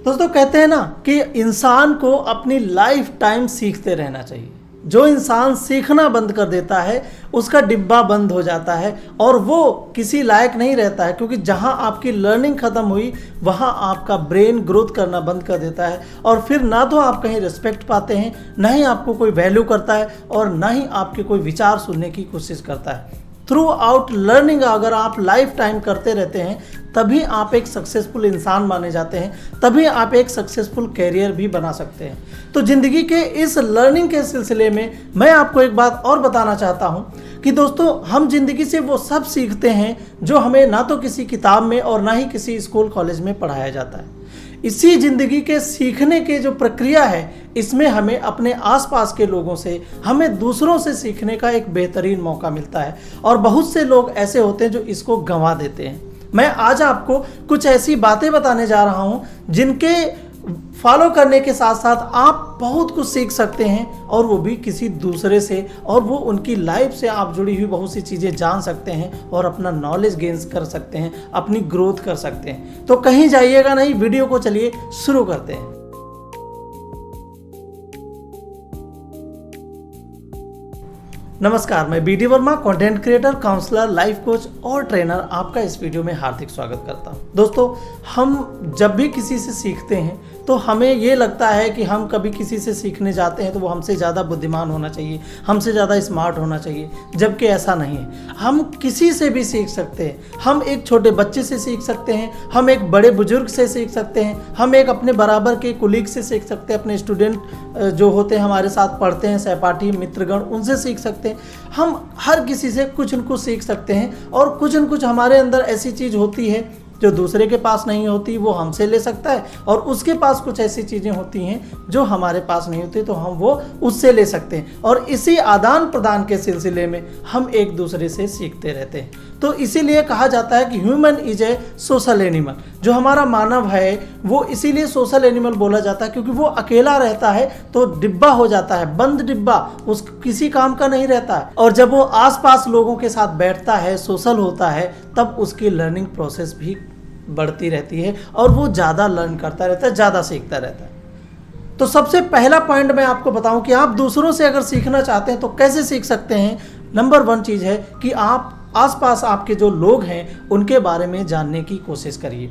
दोस्तों कहते हैं ना कि इंसान को अपनी लाइफ टाइम सीखते रहना चाहिए। जो इंसान सीखना बंद कर देता है उसका डिब्बा बंद हो जाता है और वो किसी लायक नहीं रहता है, क्योंकि जहां आपकी लर्निंग ख़त्म हुई वहां आपका ब्रेन ग्रोथ करना बंद कर देता है और फिर ना तो आप कहीं रिस्पेक्ट पाते हैं, ना ही आपको कोई वैल्यू करता है और ना ही आपके कोई विचार सुनने की कोशिश करता है। थ्रू आउट लर्निंग अगर आप लाइफ टाइम करते रहते हैं तभी आप एक सक्सेसफुल इंसान माने जाते हैं, तभी आप एक सक्सेसफुल कैरियर भी बना सकते हैं। तो ज़िंदगी के इस लर्निंग के सिलसिले में मैं आपको एक बात और बताना चाहता हूं कि दोस्तों हम ज़िंदगी से वो सब सीखते हैं जो हमें ना तो किसी किताब में और ना ही किसी स्कूल कॉलेज में पढ़ाया जाता है। इसी ज़िंदगी के सीखने के जो प्रक्रिया है इसमें हमें अपने आसपास के लोगों से, हमें दूसरों से सीखने का एक बेहतरीन मौका मिलता है और बहुत से लोग ऐसे होते हैं जो इसको गंवा देते हैं। मैं आज आपको कुछ ऐसी बातें बताने जा रहा हूं जिनके फॉलो करने के साथ साथ आप बहुत कुछ सीख सकते हैं और वो भी किसी दूसरे से, और वो उनकी लाइफ से आप जुड़ी हुई बहुत सी चीज़ें जान सकते हैं और अपना नॉलेज गेन कर सकते हैं, अपनी ग्रोथ कर सकते हैं। तो कहीं जाइएगा नहीं, वीडियो को चलिए शुरू करते हैं। नमस्कार, मैं BD Verma, content creator, counsellor, life coach और ट्रेनर, आपका इस वीडियो में हार्दिक स्वागत करता हूं। दोस्तों, हम जब भी किसी से सीखते हैं तो हमें ये लगता है कि हम कभी किसी से सीखने जाते हैं तो वो हमसे ज़्यादा बुद्धिमान होना चाहिए, हमसे ज़्यादा स्मार्ट होना चाहिए, जबकि ऐसा नहीं है। हम किसी से भी सीख सकते हैं। हम एक छोटे बच्चे से सीख सकते हैं, हम एक बड़े बुजुर्ग से सीख सकते हैं, हम एक अपने बराबर के कुलीग से सीख सकते हैं, अपने स्टूडेंट जो होते हैं हमारे साथ पढ़ते हैं, सहपाठी, मित्रगण, उनसे सीख सकते हैं। हम हर किसी से कुछ न कुछ सीख सकते हैं और कुछ न कुछ हमारे अंदर ऐसी चीज़ होती है जो दूसरे के पास नहीं होती, वो हमसे ले सकता है, और उसके पास कुछ ऐसी चीज़ें होती हैं जो हमारे पास नहीं होती तो हम वो उससे ले सकते हैं, और इसी आदान प्रदान के सिलसिले में हम एक दूसरे से सीखते रहते हैं। तो इसीलिए कहा जाता है कि human is a social animal. जो हमारा मानव है वो इसीलिए सोशल एनिमल बोला जाता है क्योंकि वो अकेला रहता है तो डिब्बा हो जाता है, बंद डिब्बा, उस किसी काम का नहीं रहता है। और जब वो आसपास लोगों के साथ बैठता है, सोशल होता है, तब उसकी लर्निंग प्रोसेस भी बढ़ती रहती है और वो ज़्यादा लर्न करता रहता है, ज़्यादा सीखता रहता है। तो सबसे पहला पॉइंट मैं आपको बताऊं कि आप दूसरों से अगर सीखना चाहते हैं तो कैसे सीख सकते हैं। नंबर 1 चीज़ है कि आप आसपास आपके जो लोग हैं उनके बारे में जानने की कोशिश करिए।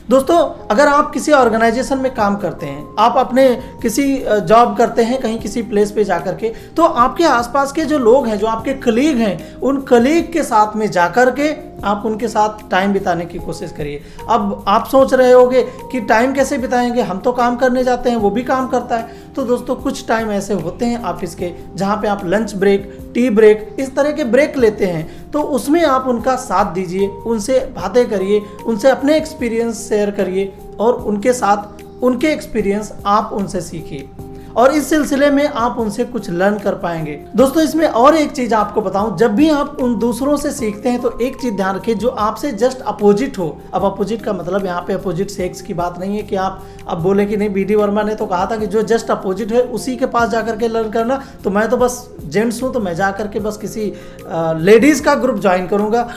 दोस्तों, अगर आप किसी ऑर्गेनाइजेशन में काम करते हैं, आप अपने किसी जॉब करते हैं कहीं किसी प्लेस पे जाकर के, तो आपके आसपास के जो लोग हैं, जो आपके कलीग हैं, उन कलीग के साथ में जाकर के आप उनके साथ टाइम बिताने की कोशिश करिए। अब आप सोच रहे होंगे कि टाइम कैसे बिताएंगे, हम तो काम करने जाते हैं, वो भी काम करता है। तो दोस्तों, कुछ टाइम ऐसे होते हैं ऑफिस के जहाँ पे आप लंच ब्रेक, टी ब्रेक, इस तरह के ब्रेक लेते हैं, तो उसमें आप उनका साथ दीजिए, उनसे बातें करिए, उनसे अपने एक्सपीरियंस शेयर करिए और उनके साथ उनके एक्सपीरियंस आप उनसे सीखिए और इस सिलसिले में आप उनसे कुछ लर्न कर पाएंगे। दोस्तों, इसमें और एक चीज़ आपको बताऊं, जब भी आप उन दूसरों से सीखते हैं तो एक चीज़ ध्यान रखिए, जो आपसे जस्ट अपोजिट हो। अब अपोजिट का मतलब यहाँ पे अपोजिट सेक्स की बात नहीं है कि आप अब बोले कि नहीं, बीडी वर्मा ने तो कहा था कि जो जस्ट अपोजिट है उसी के पास जाकर के लर्न करना, तो मैं तो बस जेंट्स हूँ तो मैं जाकर के बस किसी लेडीज़ का ग्रुप ज्वाइन करूँगा,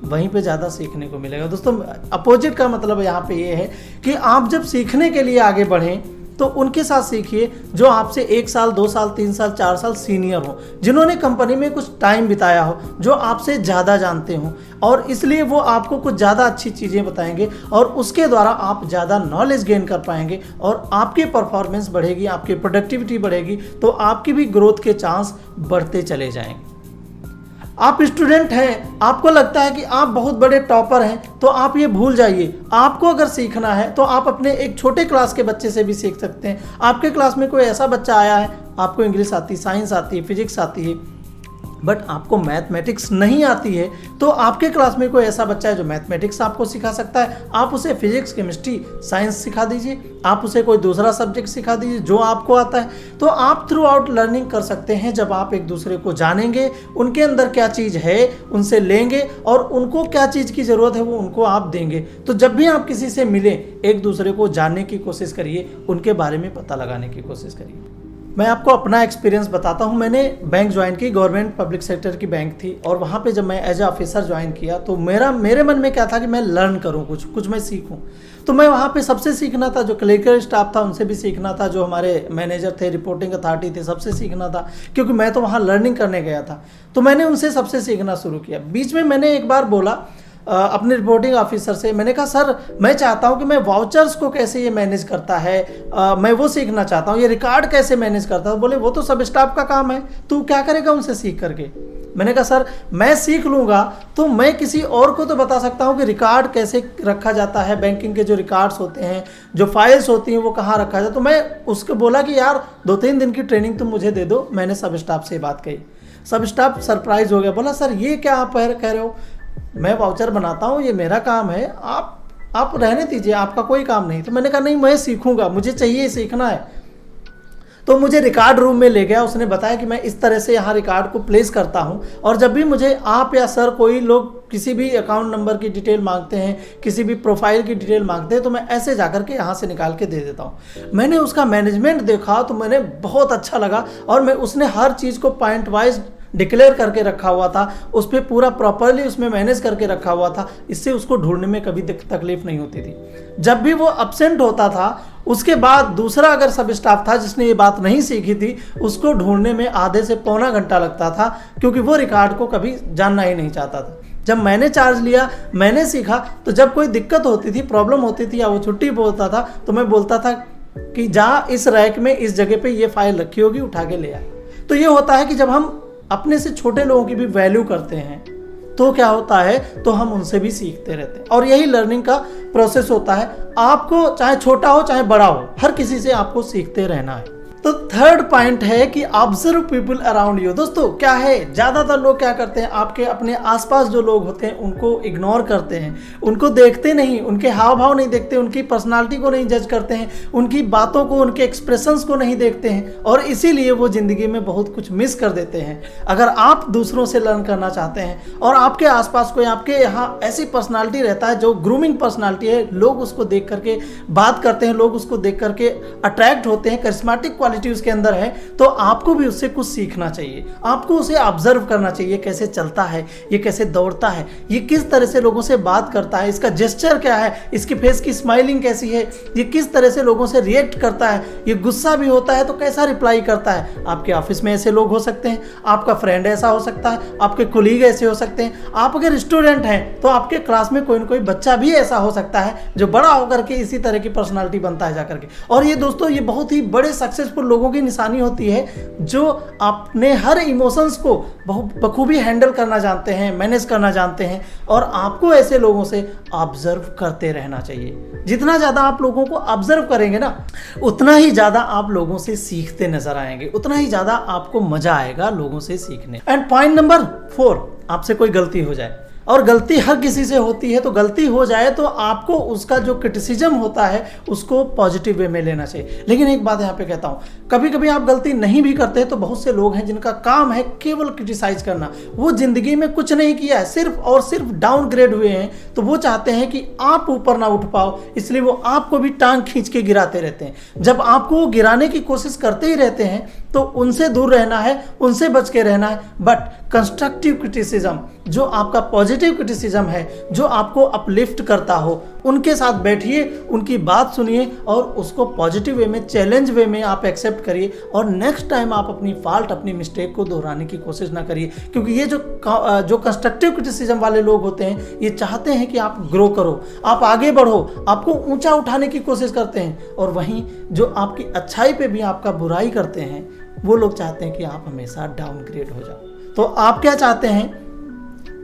वहीं पे ज़्यादा सीखने को मिलेगा। दोस्तों, अपोजिट का मतलब यहाँ पे ये है कि आप जब सीखने के लिए आगे बढ़ें तो उनके साथ सीखिए जो आपसे 1 साल, 2 साल, 3 साल, 4 साल सीनियर हो, जिन्होंने कंपनी में कुछ टाइम बिताया हो, जो आपसे ज़्यादा जानते हो, और इसलिए वो आपको कुछ ज़्यादा अच्छी चीज़ें बताएंगे और उसके द्वारा आप ज़्यादा नॉलेज गेन कर पाएंगे और आपकी परफॉर्मेंस बढ़ेगी, आपकी प्रोडक्टिविटी बढ़ेगी, तो आपकी भी ग्रोथ के चांस बढ़ते चले जाएंगे। आप स्टूडेंट हैं, आपको लगता है कि आप बहुत बड़े टॉपर हैं, तो आप ये भूल जाइए। आपको अगर सीखना है तो आप अपने एक छोटे क्लास के बच्चे से भी सीख सकते हैं। आपके क्लास में कोई ऐसा बच्चा आया है, आपको इंग्लिश आती, साइंस आती है, फिजिक्स आती है, बट आपको मैथमेटिक्स नहीं आती है, तो आपके क्लास में कोई ऐसा बच्चा है जो मैथमेटिक्स आपको सिखा सकता है। आप उसे फिजिक्स, केमिस्ट्री, साइंस सिखा दीजिए, आप उसे कोई दूसरा सब्जेक्ट सिखा दीजिए जो आपको आता है। तो आप थ्रू आउट लर्निंग कर सकते हैं जब आप एक दूसरे को जानेंगे, उनके अंदर क्या चीज़ है उनसे लेंगे और उनको क्या चीज़ की ज़रूरत है वो उनको आप देंगे। तो जब भी आप किसी से मिले, एक दूसरे को जानने की कोशिश करिए, उनके बारे में पता लगाने की कोशिश करिए। मैं आपको अपना एक्सपीरियंस बताता हूँ। मैंने बैंक ज्वाइन की, गवर्नमेंट पब्लिक सेक्टर की बैंक थी, और वहाँ पे जब मैं एज ए ऑफिसर ज्वाइन किया तो मेरे मन में क्या था कि मैं लर्न करूँ, कुछ मैं सीखूँ। तो मैं वहाँ पे सबसे सीखना था, जो क्लरिकल स्टाफ था उनसे भी सीखना था, जो हमारे मैनेजर थे, रिपोर्टिंग अथॉरिटी थे, सबसे सीखना था, क्योंकि मैं तो वहाँ लर्निंग करने गया था। तो मैंने उनसे सबसे सीखना शुरू किया। बीच में मैंने एक बार बोला अपने रिपोर्टिंग ऑफिसर से, मैंने कहा सर मैं चाहता हूं कि मैं वाउचर्स को कैसे ये मैनेज करता है, मैं वो सीखना चाहता हूं, ये रिकॉर्ड कैसे मैनेज करता है। बोले वो तो सब स्टाफ का काम है, तू क्या करेगा उनसे सीख करके। मैंने कहा सर मैं सीख लूँगा तो मैं किसी और को तो बता सकता हूँ कि रिकॉर्ड कैसे रखा जाता है, बैंकिंग के जो रिकॉर्ड्स होते हैं, जो फाइल्स होती हैं वो कहाँ रखा जाए। तो मैं उसको बोला कि यार 2-3 दिन की ट्रेनिंग तुम मुझे दे दो। मैंने सब स्टाफ से बात कही, सब स्टाफ सरप्राइज हो गया, बोला सर ये क्या आप कह रहे हो, मैं वाउचर बनाता हूँ, ये मेरा काम है, आप रहने दीजिए, आपका कोई काम नहीं। तो मैंने कहा नहीं मैं सीखूंगा, मुझे चाहिए, सीखना है। तो मुझे रिकॉर्ड रूम में ले गया, उसने बताया कि मैं इस तरह से यहाँ रिकॉर्ड को प्लेस करता हूँ, और जब भी मुझे आप या सर कोई लोग किसी भी अकाउंट नंबर की डिटेल मांगते हैं, किसी भी प्रोफाइल की डिटेल मांगते हैं, तो मैं ऐसे जाकर के यहाँ से निकाल के दे देता हूँ। मैंने उसका मैनेजमेंट देखा तो मैंने बहुत अच्छा लगा, और मैं उसने हर चीज़ को पॉइंट वाइज डिक्लेयर करके रखा हुआ था, उस पर पूरा प्रॉपरली उसमें मैनेज करके रखा हुआ था। इससे उसको ढूंढने में कभी तकलीफ नहीं होती थी। जब भी वो अपसेंट होता था, उसके बाद दूसरा अगर सब स्टाफ था जिसने ये बात नहीं सीखी थी, उसको ढूंढने में आधे से पौना घंटा लगता था, क्योंकि वो रिकॉर्ड को कभी जानना ही नहीं चाहता था। जब मैंने चार्ज लिया, मैंने सीखा, तो जब कोई दिक्कत होती थी, प्रॉब्लम होती थी, या वो छुट्टी बोलता था, तो मैं बोलता था कि जा इस रैक में इस जगह पे ये फाइल रखी होगी, उठा के ले आ। तो ये होता है कि जब हम अपने से छोटे लोगों की भी वैल्यू करते हैं तो क्या होता है, तो हम उनसे भी सीखते रहते हैं, और यही लर्निंग का प्रोसेस होता है। आपको चाहे छोटा हो चाहे बड़ा हो, हर किसी से आपको सीखते रहना है। तो थर्ड पॉइंट है कि ऑब्जर्व पीपल अराउंड यू। दोस्तों क्या है, ज्यादातर लोग क्या करते हैं, आपके अपने आसपास जो लोग होते हैं उनको इग्नोर करते हैं, उनको देखते नहीं, उनके हाव भाव नहीं देखते, उनकी पर्सनालिटी को नहीं जज करते हैं, उनकी बातों को, उनके एक्सप्रेशंस को नहीं देखते हैं, और इसीलिए वो जिंदगी में बहुत कुछ मिस कर देते हैं। अगर आप दूसरों से लर्न करना चाहते हैं और आपके आसपास कोई आपके यहाँ ऐसी पर्सनालिटी रहता है जो ग्रूमिंग पर्सनालिटी है, लोग उसको देख करके बात करते हैं, लोग उसको देख करके अट्रैक्ट होते हैं, करिश्मेटिक क्वालिटी उसके अंदर है, तो आपको भी उससे कुछ सीखना चाहिए। आपको उसे ऑब्जर्व करना चाहिए, कैसे चलता है, ये कैसे दौड़ता है, ये किस तरह से लोगों से बात करता है, इसका जेस्चर क्या है, इसकी फेस की स्माइलिंग कैसी है, ये किस तरह से लोगों से रिएक्ट करता है, ये गुस्सा भी होता है तो कैसा रिप्लाई करता है। आपके ऑफिस में ऐसे लोग हो सकते हैं, आपका फ्रेंड ऐसा हो सकता है, आपके कोलीग ऐसे हो सकते हैं, आप अगर स्टूडेंट हैं तो आपके क्लास में कोई ना कोई बच्चा भी ऐसा हो सकता है जो बड़ा होकर के इसी तरह की पर्सनालिटी बनता है जाकर के। और ये दोस्तों ये बहुत ही बड़े सक्सेसफुल लोगों की निशानी होती है, जो अपने हर इमोशंस को बहुत बखूबी हैंडल करना जानते हैं, मैनेज करना जानते हैं। और आपको ऐसे लोगों से ऑब्जर्व करते रहना चाहिए। जितना ज़्यादा आप लोगों को ऑब्जर्व करेंगे ना, उतना ही ज़्यादा आप लोगों से सीखते नजर आएंगे, उतना ही ज़्यादा आपको मजा आएगा लोगों से सीखने। एंड पॉइंट नंबर 4, आपसे कोई गलती हो जाए, और गलती हर किसी से होती है, तो गलती हो जाए तो आपको उसका जो क्रिटिसिज्म होता है उसको पॉजिटिव वे में लेना चाहिए। लेकिन एक बात यहाँ पे कहता हूँ, कभी कभी आप गलती नहीं भी करते तो बहुत से लोग हैं जिनका काम है केवल क्रिटिसाइज करना, वो जिंदगी में कुछ नहीं किया है, सिर्फ और सिर्फ डाउनग्रेड हुए हैं, तो वो चाहते हैं कि आप ऊपर ना उठ पाओ, इसलिए वो आपको भी टांग खींच के गिराते रहते हैं। जब आपको वो गिराने की कोशिश करते ही रहते हैं तो उनसे दूर रहना है, उनसे बच के रहना है। बट कंस्ट्रक्टिव क्रिटिसिज्म, जो आपका पॉजिटिव क्रिटिसिज्म है, जो आपको अपलिफ्ट करता हो, उनके साथ बैठिए, उनकी बात सुनिए और उसको पॉजिटिव वे में, चैलेंज वे में आप एक्सेप्ट करिए, और नेक्स्ट टाइम आप अपनी फॉल्ट, अपनी मिस्टेक को दोहराने की कोशिश ना करिए। क्योंकि ये जो कंस्ट्रक्टिव क्रिटिसिज्म वाले लोग होते हैं, ये चाहते हैं कि आप ग्रो करो, आप आगे बढ़ो, आपको ऊंचा उठाने की कोशिश करते हैं। और वहीं जो आपकी अच्छाई पे भी आपका बुराई करते हैं, वो लोग चाहते हैं कि आप हमेशा डाउनग्रेड हो जाओ। तो आप क्या चाहते हैं,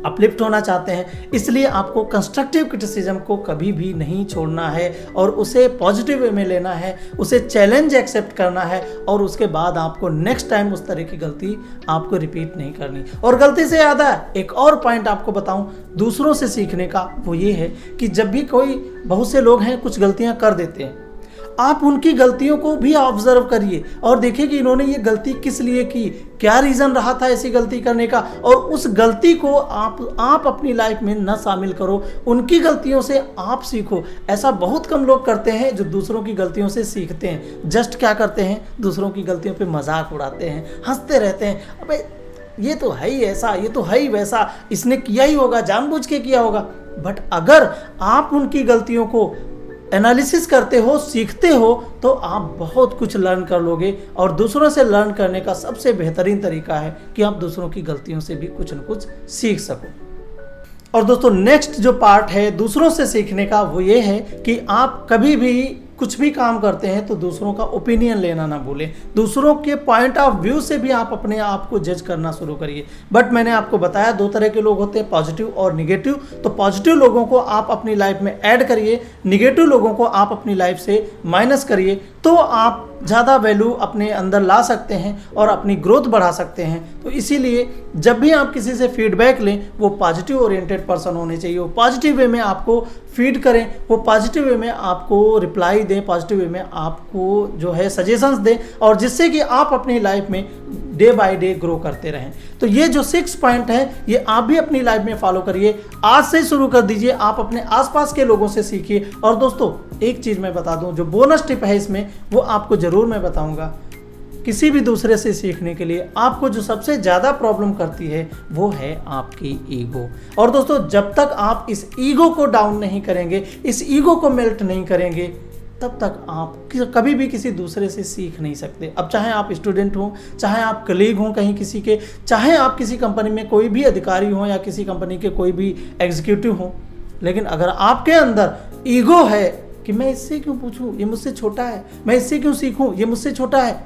अपलिफ्ट होना चाहते हैं, इसलिए आपको कंस्ट्रक्टिव क्रिटिसिज्म को कभी भी नहीं छोड़ना है और उसे पॉजिटिव वे में लेना है, उसे चैलेंज एक्सेप्ट करना है, और उसके बाद आपको नेक्स्ट टाइम उस तरह की गलती आपको रिपीट नहीं करनी। और गलती से याद है, एक और पॉइंट आपको बताऊं दूसरों से सीखने का, वो ये है कि जब भी कोई, बहुत से लोग हैं कुछ गलतियां कर देते हैं, आप उनकी गलतियों को भी ऑब्जर्व करिए और देखिए कि इन्होंने ये गलती किस लिए की, क्या रीज़न रहा था ऐसी गलती करने का, और उस गलती को आप अपनी लाइफ में न शामिल करो, उनकी गलतियों से आप सीखो। ऐसा बहुत कम लोग करते हैं जो दूसरों की गलतियों से सीखते हैं। जस्ट क्या करते हैं, दूसरों की गलतियों पे मजाक उड़ाते हैं, हंसते रहते हैं, अबे ये तो है ही ऐसा, ये तो है ही वैसा, इसने किया ही होगा, जानबूझ के किया होगा। बट अगर आप उनकी गलतियों को एनालिसिस करते हो, सीखते हो, तो आप बहुत कुछ लर्न कर लोगे। और दूसरों से लर्न करने का सबसे बेहतरीन तरीका है कि आप दूसरों की गलतियों से भी कुछ न कुछ सीख सको। और दोस्तों नेक्स्ट जो पार्ट है दूसरों से सीखने का, वो ये है कि आप कभी भी कुछ भी काम करते हैं तो दूसरों का ओपिनियन लेना ना भूलें। दूसरों के पॉइंट ऑफ व्यू से भी आप अपने आप को जज करना शुरू करिए। बट मैंने आपको बताया 2 तरह के लोग होते हैं, पॉजिटिव और निगेटिव। तो पॉजिटिव लोगों को आप अपनी लाइफ में ऐड करिए, निगेटिव लोगों को आप अपनी लाइफ से माइनस करिए, तो आप ज़्यादा वैल्यू अपने अंदर ला सकते हैं और अपनी ग्रोथ बढ़ा सकते हैं। तो इसीलिए जब भी आप किसी से फीडबैक लें, वो पॉजिटिव ओरिएंटेड पर्सन होने चाहिए, वो पॉजिटिव वे में आपको फीड करें, वो पॉजिटिव वे में आपको रिप्लाई दें, पॉजिटिव वे में आपको जो है सजेशंस दें, और जिससे कि आप अपनी लाइफ में डे बाय डे ग्रो करते रहें। तो ये जो 6 पॉइंट है ये आप भी अपनी लाइफ में फॉलो करिए। आज से शुरू कर दीजिए, आप अपने आसपास के लोगों से सीखिए। और दोस्तों एक चीज़ मैं बता दूं, जो बोनस टिप है इसमें, वो आपको ज़रूर मैं बताऊंगा। किसी भी दूसरे से सीखने के लिए आपको जो सबसे ज़्यादा प्रॉब्लम करती है वो है आपकी ईगो। और दोस्तों जब तक आप इस ईगो को डाउन नहीं करेंगे, इस ईगो को मेल्ट नहीं करेंगे, तब तक आप कभी भी किसी दूसरे से सीख नहीं सकते। अब चाहे आप स्टूडेंट हो, चाहे आप कलीग हो कहीं किसी के, चाहे आप किसी कंपनी में कोई भी अधिकारी हो या किसी कंपनी के कोई भी एग्जीक्यूटिव हो, लेकिन अगर आपके अंदर ईगो है कि मैं इससे क्यों पूछूं, ये मुझसे छोटा है, मैं इससे क्यों सीखूं, ये मुझसे छोटा है,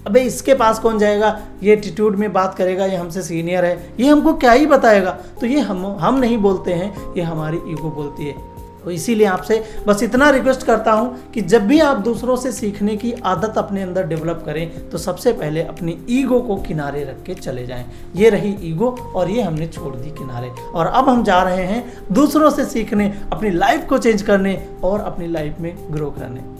अबे इसके पास कौन जाएगा, ये एटीट्यूड में बात करेगा, ये हमसे सीनियर है, ये हमको क्या ही बताएगा, तो ये हम नहीं बोलते हैं, ये हमारी ईगो बोलती है। तो इसीलिए आपसे बस इतना रिक्वेस्ट करता हूं कि जब भी आप दूसरों से सीखने की आदत अपने अंदर डेवलप करें, तो सबसे पहले अपनी ईगो को किनारे रख के चले जाएं। ये रही ईगो और ये हमने छोड़ दी किनारे, और अब हम जा रहे हैं दूसरों से सीखने, अपनी लाइफ को चेंज करने और अपनी लाइफ में ग्रो करने।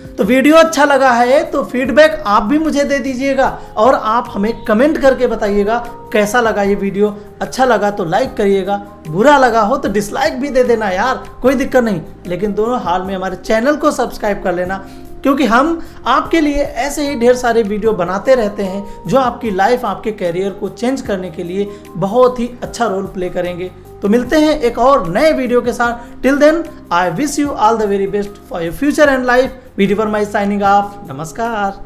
तो वीडियो अच्छा लगा है तो फीडबैक आप भी मुझे दे दीजिएगा, और आप हमें कमेंट करके बताइएगा कैसा लगा ये वीडियो। अच्छा लगा तो लाइक करिएगा, बुरा लगा हो तो डिसलाइक भी दे देना यार, कोई दिक्कत नहीं। लेकिन दोनों हाल में हमारे चैनल को सब्सक्राइब कर लेना, क्योंकि हम आपके लिए ऐसे ही ढेर सारे वीडियो बनाते रहते हैं जो आपकी लाइफ, आपके कैरियर को चेंज करने के लिए बहुत ही अच्छा रोल प्ले करेंगे। तो मिलते हैं एक और नए वीडियो के साथ। Till then I wish you all the very best for your future and life. Video पर माई साइनिंग ऑफ। नमस्कार।